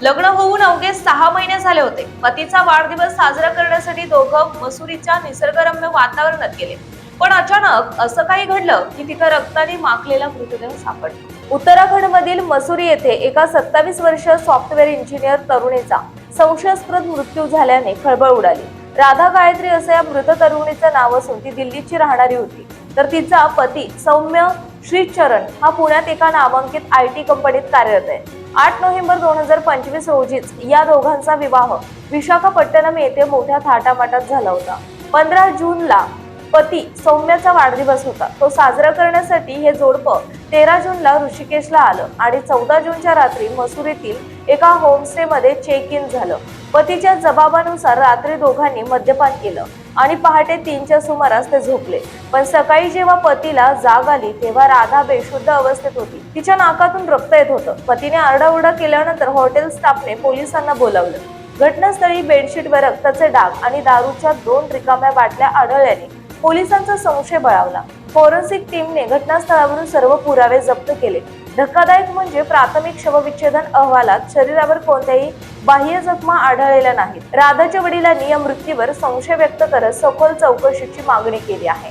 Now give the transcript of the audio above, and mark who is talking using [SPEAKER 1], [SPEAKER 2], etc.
[SPEAKER 1] लग्न होऊन अवघे 6 महिने झाले होते. पतीचा वाढदिवस साजरा करण्यासाठी दोघं मसुरीच्या निसर्गरम्य वातावरणात गेले. पण अचानक असं काही घडलं की तिथं रक्ताने माखलेला मृतदेह सापडला. उत्तराखंड मधील मसुरी येथे एका 27 वर्षीय सॉफ्टवेअर इंजिनियर तरुणीचा संशयास्पद मृत्यू झाल्याने खळबळ उडाली. राधा गायत्री असं या मृत तरुणीचं नाव असून ती दिल्लीची राहणारी होती. तर तिचा पती सौम्य श्रीचरण हा पुण्यात एका नामांकित IT कंपनीत कार्यरत आहे. 8 नोव्हेंबर 2025 रोजीच या दोघांचा विवाह विशाखापट्टणम येथे मोठ्या थाटामाटात झाला होता. 15 जूनला पती सौम्याचा वाढदिवस होता. तो साजरा करण्यासाठी हे जोडपं 13 जूनला ऋषिकेशला आलं आणि 14 जूनच्या रात्री मसुरीतील एका होमस्टे मध्ये चेक इन झालं. पतीच्या जबाबानुसार रात्री दोघांनी मद्यपान केलं आणि पहाटे 3च्या सुमारास ते झोपले. पण सकाळी जेव्हा पतीला जाग आली तेव्हा राधा बेशुद्ध अवस्थेत होती. तिच्या नाकातून रक्त येत होतं. पतीने आरडाओरडा केल्यानंतर हॉटेल स्टाफने पोलिसांना बोलावलं. घटनास्थळी बेडशीटवर रक्ताचे डाग आणि दारूच्या 2 रिकाम्या बाटल्या आढळल्याने पोलिसांचा संशय बळावला. फॉरेन्सिक टीमने घटनास्थळावरून सर्व पुरावे जप्त केले. धक्कादायक म्हणजे प्राथमिक शवविच्छेदन अहवालात शरीरावर कोणत्याही बाह्य जखमा आढळलेल्या नाहीत. राधाच्या वडिलांनी या मृत्यूवर संशय व्यक्त करत सखोल चौकशीची मागणी केली आहे.